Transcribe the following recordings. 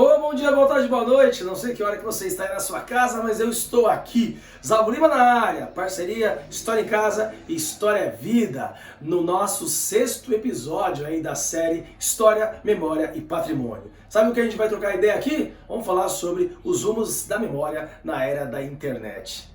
Ô, bom dia, boa tarde, boa noite. Não sei que hora que você está aí na sua casa, mas eu estou aqui. Zalvo Lima na área, parceria História em Casa e História é Vida, no nosso 6º episódio aí da série História, Memória e Patrimônio. Sabe o que a gente vai trocar ideia aqui? Vamos falar sobre os rumos da memória na era da internet.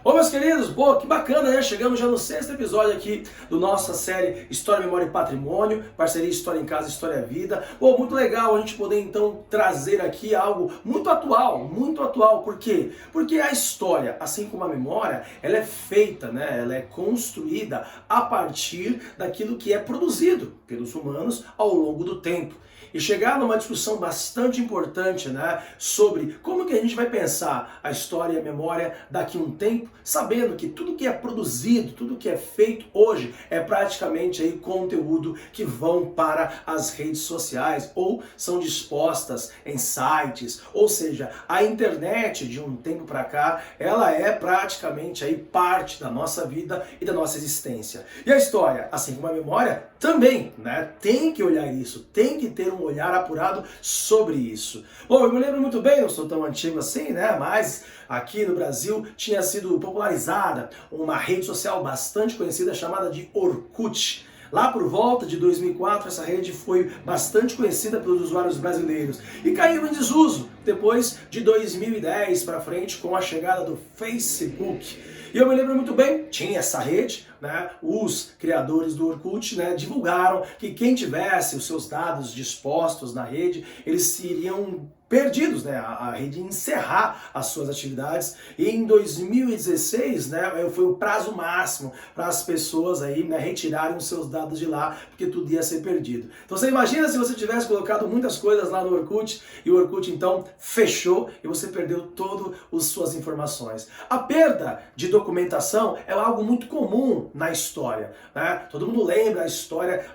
Ô meus queridos, pô, que bacana, né? Chegamos já no 6º episódio aqui do nossa série História, Memória e Patrimônio, parceria História em Casa, História é Vida. Pô, muito legal a gente poder então trazer aqui algo muito atual, por quê? Porque a história, assim como a memória, ela é feita, né? Ela é construída a partir daquilo que é produzido pelos humanos ao longo do tempo. E chegar numa discussão bastante importante, né, sobre como que a gente vai pensar a história e a memória daqui a um tempo, sabendo que tudo que é produzido, tudo que é feito hoje é praticamente aí conteúdo que vão para as redes sociais ou são dispostas em sites, ou seja, a internet de um tempo para cá, ela é praticamente aí parte da nossa vida e da nossa existência. E a história, assim como a memória, também, né, tem que olhar isso, tem que ter um olhar apurado sobre isso. Bom, eu me lembro muito bem, não sou tão antigo assim, né, mas aqui no Brasil tinha sido popularizada uma rede social bastante conhecida chamada de Orkut. Lá por volta de 2004, essa rede foi bastante conhecida pelos usuários brasileiros e caiu em desuso depois de 2010 para frente com a chegada do Facebook. E eu me lembro muito bem, tinha essa rede, né? Os criadores do Orkut, né, divulgaram que quem tivesse os seus dados dispostos na rede, eles seriam perdidos, né? A rede ia encerrar as suas atividades e em 2016, né, foi o prazo máximo para as pessoas aí, né, retirarem os seus dados de lá, porque tudo ia ser perdido. Então você imagina se você tivesse colocado muitas coisas lá no Orkut e o Orkut então fechou e você perdeu todas as suas informações. A perda de documentação é algo muito comum na história, né? Todo mundo lembra a história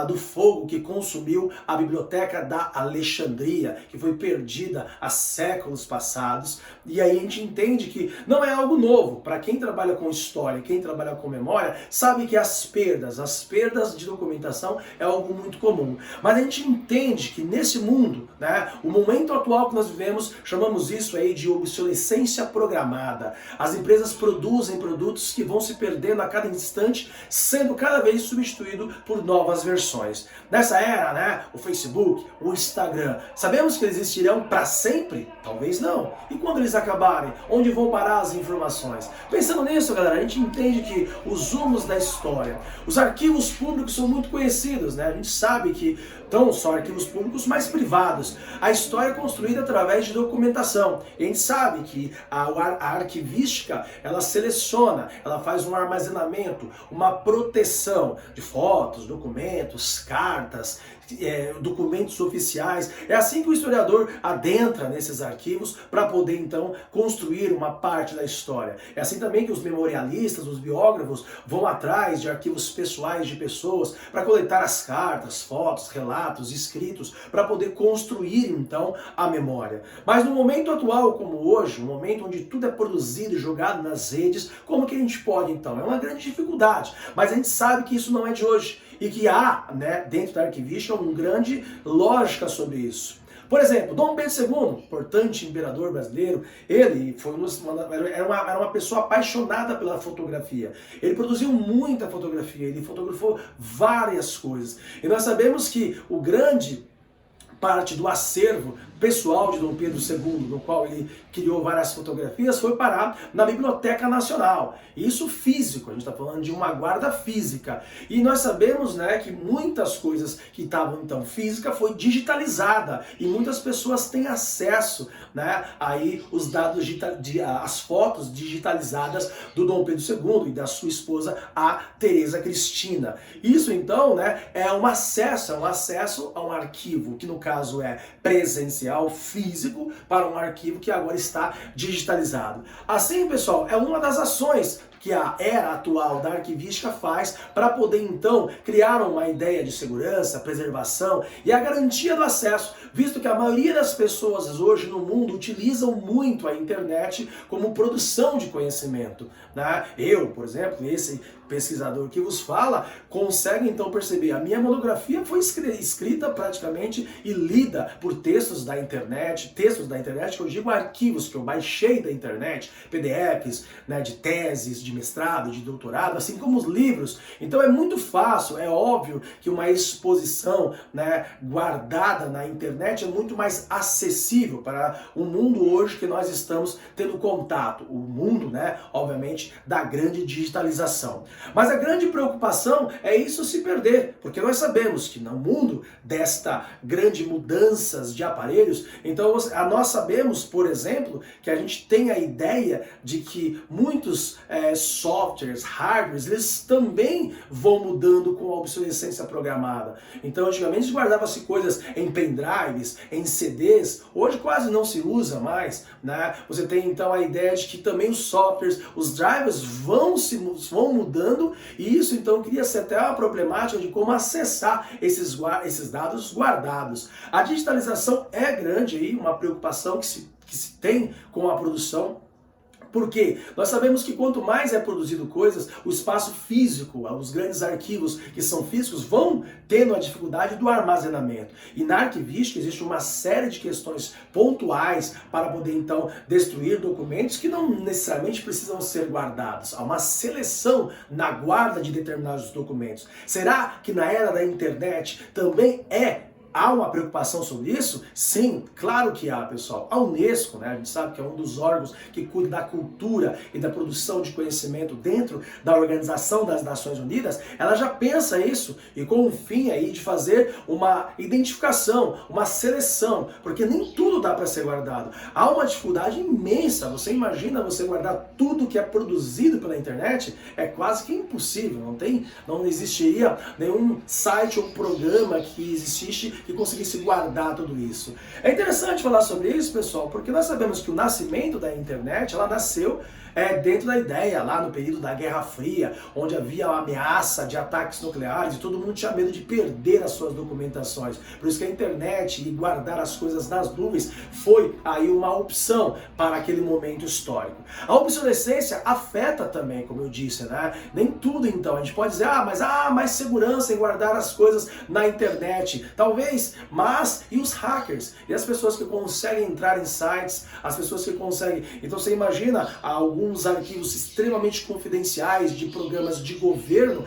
do fogo que consumiu a biblioteca da Alexandria, que foi perdida há séculos passados, e aí a gente entende que não é algo novo. Para quem trabalha com história, quem trabalha com memória, sabe que as perdas de documentação é algo muito comum. Mas a gente entende que nesse mundo, né, o momento atual que nós vivemos, chamamos isso aí de obsolescência programada. As empresas produzem produtos que vão se perdendo a cada instante, sendo cada vez substituído por novas versões. Nessa era, né, o Facebook, o Instagram, sabemos que eles existirão para sempre? Talvez não. E quando eles acabarem, onde vão parar as informações? Pensando nisso, galera, a gente entende que os rumos da história, os arquivos públicos são muito conhecidos, né? A gente sabe que não só arquivos públicos, mas privados. A história é construída através de documentação. E a gente sabe que a arquivística, ela seleciona, ela faz um armazenamento, uma proteção de fotos, documentos, cartas, documentos oficiais. É assim que o historiador adentra nesses arquivos para poder então construir uma parte da história. É assim também que os memorialistas, os biógrafos vão atrás de arquivos pessoais de pessoas para coletar as cartas, fotos, relatos, escritos, para poder construir então a memória. Mas no momento atual como hoje, no momento onde tudo é produzido e jogado nas redes, como que a gente pode então? É uma grande dificuldade, mas a gente sabe que isso não é de hoje e que há, né, dentro da arquivística uma grande lógica sobre isso. Por exemplo, Dom Pedro II, importante imperador brasileiro, ele era uma pessoa apaixonada pela fotografia. Ele produziu muita fotografia, ele fotografou várias coisas. E nós sabemos que o grande parte do acervo pessoal de Dom Pedro II, no qual ele criou várias fotografias, foi parar na Biblioteca Nacional. Isso físico, a gente está falando de uma guarda física. E nós sabemos, né, que muitas coisas que estavam então física foi digitalizada e muitas pessoas têm acesso, né, aí os dados as fotos digitalizadas do Dom Pedro II e da sua esposa, a Teresa Cristina. Isso então, né, é um acesso a um arquivo que no caso é presencial, físico, para um arquivo que agora está digitalizado. Assim, pessoal, é uma das ações que a era atual da arquivística faz para poder então criar uma ideia de segurança, preservação e a garantia do acesso, visto que a maioria das pessoas hoje no mundo utilizam muito a internet como produção de conhecimento, né? Eu, por exemplo, esse pesquisador que vos fala, consegue então perceber. A minha monografia foi escrita praticamente e lida por textos da internet, que eu digo arquivos que eu baixei da internet, PDFs, né, de teses, de mestrado, de doutorado, assim como os livros. Então é muito fácil, é óbvio que uma exposição, né, guardada na internet é muito mais acessível para o mundo hoje que nós estamos tendo contato. O mundo, né, obviamente, da grande digitalização. Mas a grande preocupação é isso se perder, porque nós sabemos que no mundo desta grande mudanças de aparelhos, então nós sabemos, por exemplo, que a gente tem a ideia de que muitos softwares, hardwares, eles também vão mudando com a obsolescência programada. Então, antigamente guardava-se coisas em pendrives, em CDs, hoje quase não se usa mais, né? Você tem então a ideia de que também os softwares, os drivers vão mudando, e isso então cria-se até uma problemática de como acessar esses dados guardados. A digitalização é grande aí, uma preocupação que se tem com a produção. Porque nós sabemos que quanto mais é produzido coisas, o espaço físico, os grandes arquivos que são físicos vão tendo a dificuldade do armazenamento. E na arquivística existe uma série de questões pontuais para poder então destruir documentos que não necessariamente precisam ser guardados. Há uma seleção na guarda de determinados documentos. Será que na era da internet também há uma preocupação sobre isso? Sim, claro que há, pessoal. A Unesco, né, a gente sabe que é um dos órgãos que cuida da cultura e da produção de conhecimento dentro da Organização das Nações Unidas, ela já pensa isso e com o fim aí de fazer uma identificação, uma seleção, porque nem tudo dá para ser guardado. Há uma dificuldade imensa. Você imagina você guardar tudo que é produzido pela internet? É quase que impossível. Não existiria nenhum site ou programa que existisse que conseguisse guardar tudo isso. É interessante falar sobre isso, pessoal, porque nós sabemos que o nascimento da internet, ela nasceu dentro da ideia, lá no período da Guerra Fria, onde havia a ameaça de ataques nucleares e todo mundo tinha medo de perder as suas documentações. Por isso que a internet e guardar as coisas nas nuvens foi aí uma opção para aquele momento histórico. A obsolescência afeta também, como eu disse, né? Nem tudo então, a gente pode dizer, mas há mais segurança em guardar as coisas na internet. Talvez, mas e os hackers? E as pessoas que conseguem entrar em sites, as pessoas que conseguem... Então você imagina alguns arquivos extremamente confidenciais de programas de governo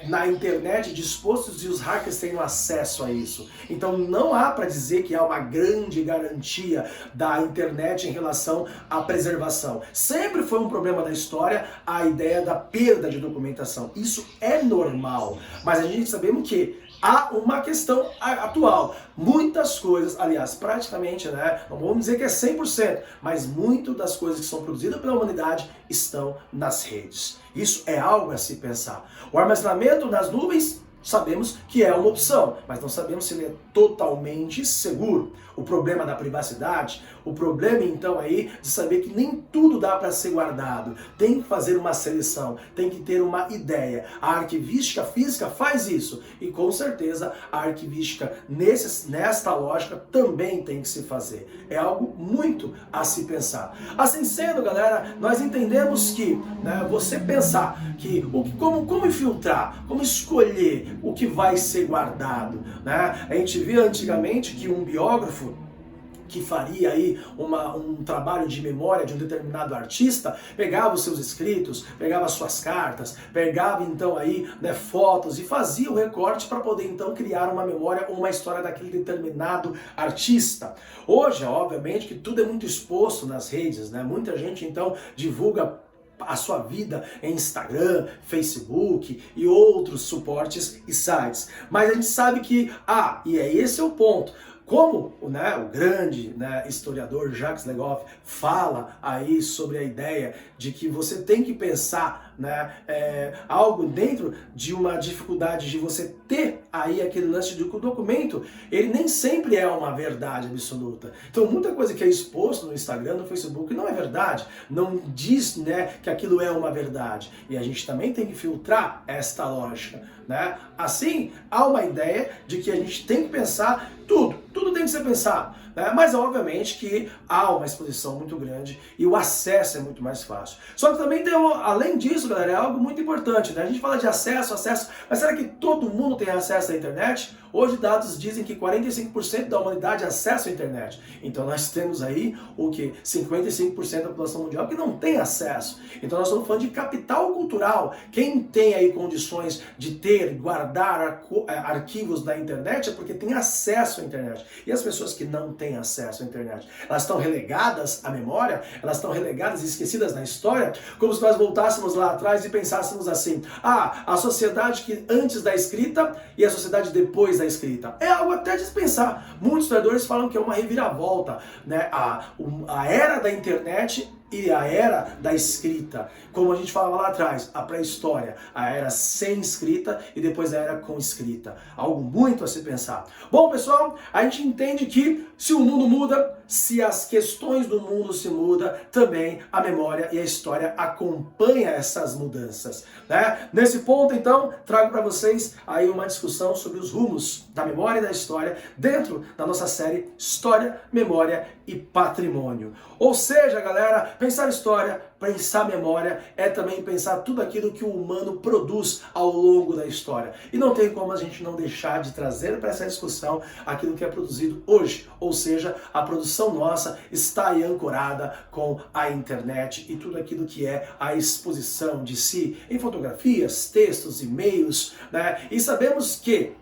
na internet dispostos e os hackers têm acesso a isso. Então não há para dizer que há uma grande garantia da internet em relação à preservação. Sempre foi um problema da história a ideia da perda de documentação. Isso é normal, mas a gente sabemos que há uma questão atual. Muitas coisas, aliás, praticamente, né, não vamos dizer que é 100%, mas muito das coisas que são produzidas pela humanidade estão nas redes. Isso é algo a se pensar. O armazenamento nas nuvens, sabemos que é uma opção, mas não sabemos se ele é totalmente seguro. O problema da privacidade, o problema então aí de saber que nem tudo dá para ser guardado. Tem que fazer uma seleção, tem que ter uma ideia. A arquivística física faz isso e com certeza a arquivística nesta lógica também tem que se fazer. É algo muito a se pensar. Assim sendo, galera, nós entendemos que, né, você pensar que como infiltrar, como escolher o que vai ser guardado, né? A gente via antigamente que um biógrafo que faria aí um trabalho de memória de um determinado artista, pegava os seus escritos, pegava as suas cartas, pegava então aí, né, fotos e fazia o recorte para poder então criar uma memória ou uma história daquele determinado artista. Hoje, obviamente, que tudo é muito exposto nas redes, né? Muita gente então divulga a sua vida em Instagram, Facebook e outros suportes e sites. Mas a gente sabe que, esse é o ponto. Como o grande historiador Jacques Legoff fala aí sobre a ideia de que você tem que pensar algo dentro de uma dificuldade de você ter aí aquele lance de que o documento, ele nem sempre é uma verdade absoluta. Então muita coisa que é exposto no Instagram, no Facebook, não é verdade, não diz que aquilo é uma verdade. E a gente também tem que filtrar esta lógica. Assim, há uma ideia de que a gente tem que pensar tudo tem que ser pensado, mas obviamente que há uma exposição muito grande e o acesso é muito mais fácil. Só que também tem, além disso, galera, é algo muito importante, né? A gente fala de acesso, mas será que todo mundo tem acesso à internet? Hoje dados dizem que 45% da humanidade acessa a internet. Então nós temos aí o que? 55% da população mundial que não tem acesso. Então nós estamos falando de capital cultural. Quem tem aí condições de ter, guardar arquivos da internet é porque tem acesso à internet. E as pessoas que não têm acesso à internet, elas estão relegadas à memória? Elas estão relegadas e esquecidas na história? Como se nós voltássemos lá atrás e pensássemos assim: a sociedade que antes da escrita e a sociedade depois da escrita. É algo até de se pensar. Muitos historiadores falam que é uma reviravolta, né? A era da internet e a era da escrita. Como a gente falava lá atrás, a pré-história, a era sem escrita e depois a era com escrita. Algo muito a se pensar. Bom, pessoal, a gente entende que se o mundo muda, se as questões do mundo se mudam, também a memória e a história acompanham essas mudanças, né? Nesse ponto, então, trago para vocês aí uma discussão sobre os rumos da memória e da história dentro da nossa série História, Memória e Patrimônio. Ou seja, galera, pensar história, pensar memória é também pensar tudo aquilo que o humano produz ao longo da história. E não tem como a gente não deixar de trazer para essa discussão aquilo que é produzido hoje. Ou seja, a produção nossa está aí ancorada com a internet e tudo aquilo que é a exposição de si em fotografias, textos, e-mails, né? E sabemos que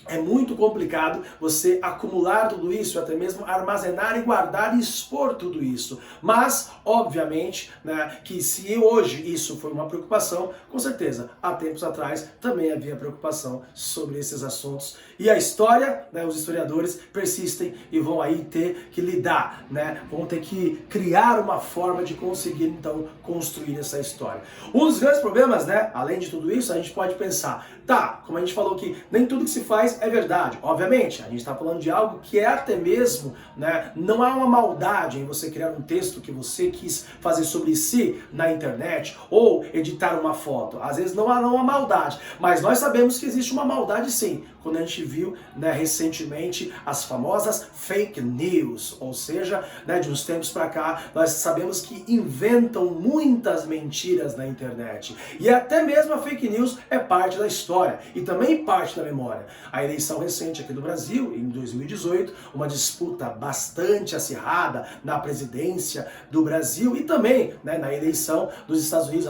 é muito complicado você acumular tudo isso, até mesmo armazenar e guardar e expor tudo isso. Mas, obviamente, né, que se hoje isso foi uma preocupação, com certeza, há tempos atrás também havia preocupação sobre esses assuntos. E a história, né, os historiadores persistem e vão aí ter que lidar, né, vão ter que criar uma forma de conseguir, então, construir essa história. Um dos grandes problemas, né, além de tudo isso, a gente pode pensar, tá, como a gente falou que nem tudo que se faz é verdade. Obviamente, a gente está falando de algo que é até mesmo, né, não há uma maldade em você criar um texto que você quis fazer sobre si na internet ou editar uma foto. Às vezes não há uma maldade, mas nós sabemos que existe uma maldade sim. Quando a gente viu, né, recentemente as famosas fake news, ou seja, né, de uns tempos para cá, nós sabemos que inventam muitas mentiras na internet. E até mesmo a fake news é parte da história e também parte da memória. A eleição recente aqui do Brasil, em 2018, uma disputa bastante acirrada na presidência do Brasil e também, né, na eleição dos Estados Unidos,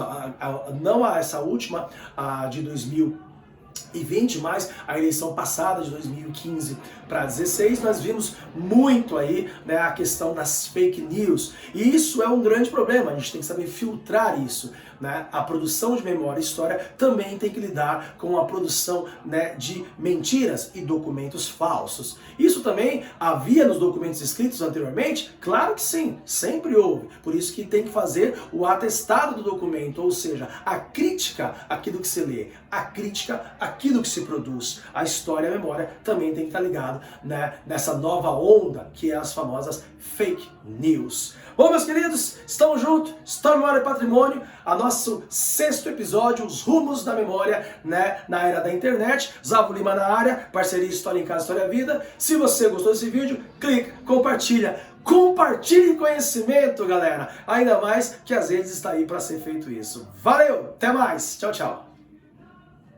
não essa última, a de 2020, mas a eleição passada de 2015 para 2016, nós vimos muito aí, né, a questão das fake news. E isso é um grande problema, a gente tem que saber filtrar isso, né? A produção de memória e história também tem que lidar com a produção, né, de mentiras e documentos falsos. Isso também havia nos documentos escritos anteriormente? Claro que sim, sempre houve. Por isso que tem que fazer o atestado do documento, ou seja, a crítica àquilo que se lê, a crítica àquilo que se produz. A história e a memória também tem que estar ligado, né, nessa nova onda que é as famosas fake news. Bom, meus queridos, estamos juntos, História, Memória e Patrimônio, a nosso 6º episódio, os rumos da memória, né, na era da internet. Zavo Lima na área, parceria História em Casa, História Vida. Se você gostou desse vídeo, clica, compartilha. Compartilhe conhecimento, galera. Ainda mais que às vezes está aí para ser feito isso. Valeu, até mais, tchau, tchau.